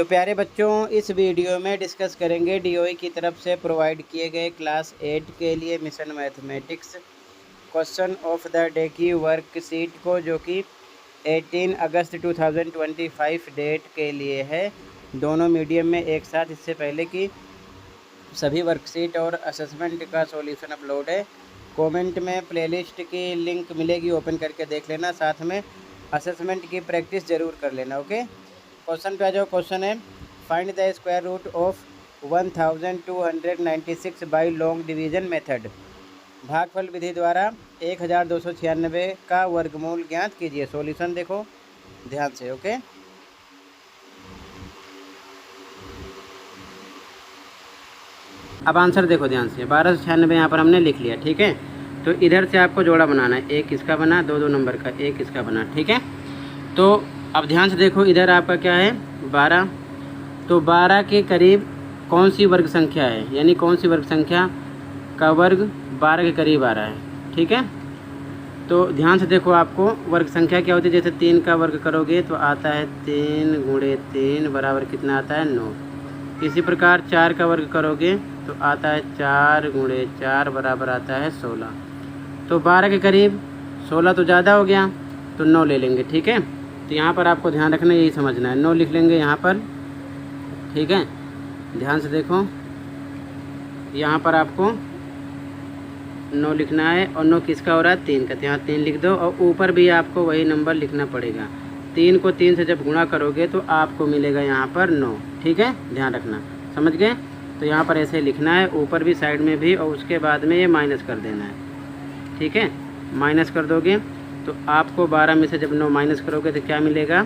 तो प्यारे बच्चों, इस वीडियो में डिस्कस करेंगे डीओई की तरफ से प्रोवाइड किए गए क्लास 8 के लिए mission mathematics question of the day की वर्कशीट को, जो कि 18 अगस्त 2025 डेट के लिए है। दोनों मीडियम में एक साथ। इससे पहले कि सभी वर्कशीट और असेसमेंट का सॉल्यूशन अपलोड है। कमेंट में प्लेलिस्ट की लिंक मिलेगी, ओपन करके देख लेना। साथ में असेसमेंट की प्रैक्टिस ज़रूर कर लेना। ओके, क्वेश्चन पे आ जाओ। क्वेश्चन है, find the square root of 1296 by long division method. भागफल विधि द्वारा 1296 का वर्गमूल ज्ञात कीजिए। सॉल्यूशन देखो ध्यान से। ओके, अब आंसर देखो ध्यान से। 1296 यहाँ पर हमने लिख लिया, ठीक है। तो इधर से आपको जोड़ा बनाना है। एक इसका बना, दो नंबर का, एक इसका बना, ठीक है। तो अब ध्यान से देखो, इधर आपका क्या है 12। तो 12 के करीब कौन सी वर्ग संख्या है, यानी कौन सी वर्ग संख्या का वर्ग 12 के करीब आ रहा है, ठीक है। तो ध्यान से देखो, आपको वर्ग संख्या क्या होती है। जैसे 3 का वर्ग करोगे तो आता है 3 गुणे 3 बराबर कितना आता है 9। इसी प्रकार 4 का वर्ग करोगे तो आता है 4 गुणे 4 बराबर आता है 16। तो 12 के करीब 16 तो ज़्यादा हो गया, तो 9 ले लेंगे, ठीक है। तो यहाँ पर आपको ध्यान रखना, यही समझना है। 9 लिख लेंगे यहाँ पर, ठीक है। ध्यान से देखो, यहाँ पर आपको 9 लिखना है। और 9 किसका हो रहा है 3 का, तो यहाँ 3 लिख दो। और ऊपर भी आपको वही नंबर लिखना पड़ेगा। 3 को 3 से जब गुणा करोगे तो आपको मिलेगा यहाँ पर 9, ठीक है। ध्यान रखना, समझ गए। तो यहाँ पर ऐसे लिखना है, ऊपर भी साइड में भी, और उसके बाद में ये माइनस कर देना है, ठीक है। माइनस कर दोगे तो आपको 12 में से जब 9 माइनस करोगे तो क्या मिलेगा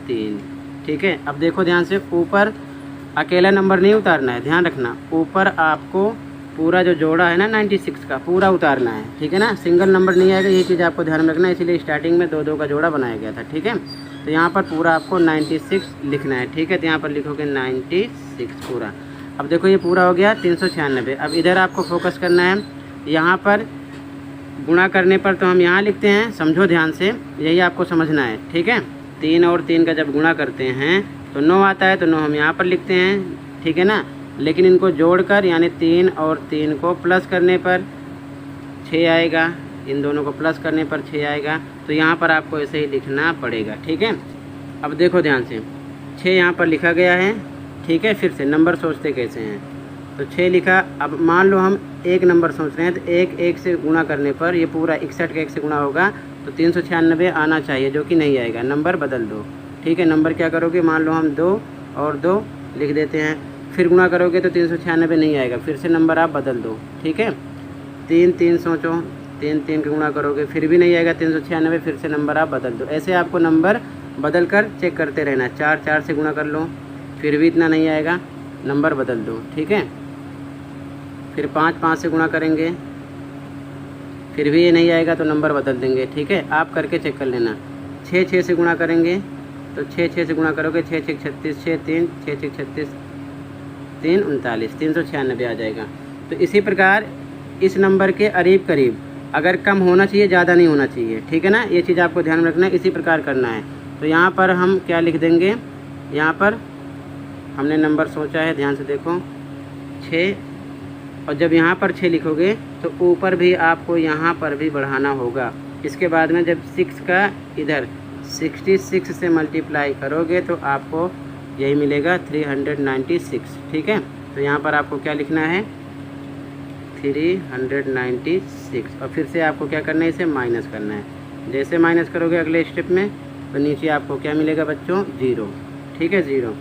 3, ठीक है। अब देखो ध्यान से, ऊपर अकेला नंबर नहीं उतारना है, ध्यान रखना। ऊपर आपको पूरा जो जोड़ा है ना 96 का, पूरा उतारना है, ठीक है ना। सिंगल नंबर नहीं आएगा, ये चीज़ आपको ध्यान में रखना है। इसीलिए स्टार्टिंग में 2 का जोड़ा बनाया गया था, ठीक है। तो यहाँ पर पूरा आपको 96 लिखना है, ठीक है। तो यहाँ पर लिखोगे 96 पूरा। अब देखो ये पूरा हो गया 396। अब इधर आपको फोकस करना है। यहाँ पर गुणा करने पर तो हम यहाँ लिखते हैं, समझो ध्यान से, यही आपको समझना है, ठीक है। 3 और 3 का जब गुणा करते हैं तो 9 आता है, तो 9 हम यहाँ पर लिखते हैं, ठीक है ना। लेकिन इनको जोड़कर, यानी 3 और 3 को प्लस करने पर 6 आएगा। इन दोनों को प्लस करने पर 6 आएगा। तो यहाँ पर आपको ऐसे ही लिखना पड़ेगा, ठीक है। अब देखो ध्यान से, 6 यहाँ पर लिखा गया है, ठीक है। फिर से नंबर सोचते कैसे हैं, तो 6 लिखा। अब मान लो हम एक नंबर सोच रहे हैं, तो 1 से गुणा करने पर ये पूरा 61 का 1 से गुणा होगा तो 396 आना चाहिए, जो कि नहीं आएगा। नंबर बदल दो, ठीक है। नंबर क्या करोगे, मान लो हम 2 और 2 लिख देते हैं। फिर गुणा करोगे तो 396 नहीं आएगा, फिर से नंबर आप बदल दो, ठीक है। 3 सोचो, 3 का गुणा करोगे फिर भी नहीं आएगा 396, फिर से नंबर आप बदल दो। ऐसे आपको नंबर बदल कर चेक करते रहना। 4 से गुणा कर लो, फिर भी इतना नहीं आएगा, नंबर बदल दो, ठीक है। फिर 5 से गुणा करेंगे, फिर भी ये नहीं आएगा तो नंबर बदल देंगे, ठीक है। आप करके चेक कर लेना। 6 से गुणा करेंगे तो 6 से गुणा करोगे, 6 6 36, 6 3 6 6 36 3 39, 396 आ जाएगा। तो इसी प्रकार इस नंबर के करीब करीब, अगर कम होना चाहिए, ज़्यादा नहीं होना चाहिए, ठीक है ना। ये चीज़ आपको ध्यान में रखना है, इसी प्रकार करना है। तो यहाँ पर हम क्या लिख देंगे, यहाँ पर हमने नंबर सोचा है, ध्यान से देखो 6। और जब यहाँ पर 6 लिखोगे तो ऊपर भी आपको यहाँ पर भी बढ़ाना होगा। इसके बाद में जब 6 का इधर 66 से मल्टीप्लाई करोगे तो आपको यही मिलेगा 396, ठीक है। तो यहाँ पर आपको क्या लिखना है 396। और फिर से आपको क्या करना है, इसे माइनस करना है। जैसे माइनस करोगे अगले स्टेप में तो नीचे आपको क्या मिलेगा बच्चों 0, ठीक है, 0।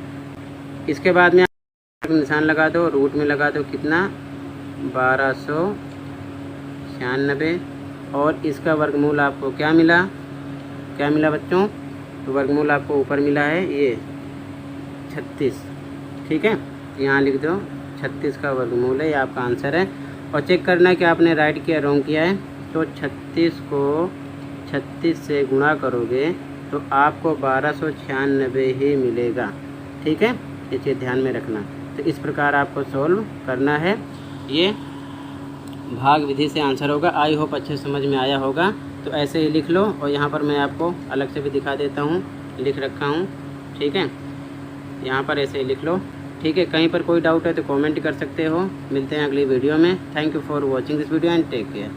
इसके बाद में निशान लगा दो, रूट में लगा दो कितना 1296। और इसका वर्गमूल आपको क्या मिला बच्चों, तो वर्गमूल आपको ऊपर मिला है ये 36, ठीक है। यहाँ लिख दो 36 का वर्गमूल है, ये आपका आंसर है। और चेक करना है कि आपने राइट किया रॉन्ग किया है। तो 36 को 36 से गुणा करोगे तो आपको 1296 ही मिलेगा, ठीक है। ये चीज़ ध्यान में रखना। तो इस प्रकार आपको सॉल्व करना है। ये भाग विधि से आंसर होगा। आई होप अच्छे समझ में आया होगा। तो ऐसे ही लिख लो। और यहाँ पर मैं आपको अलग से भी दिखा देता हूँ, लिख रखा हूँ, ठीक है। यहाँ पर ऐसे ही लिख लो, ठीक है। कहीं पर कोई डाउट है तो कमेंट कर सकते हो। मिलते हैं अगली वीडियो में। Thank you for watching this video and take care.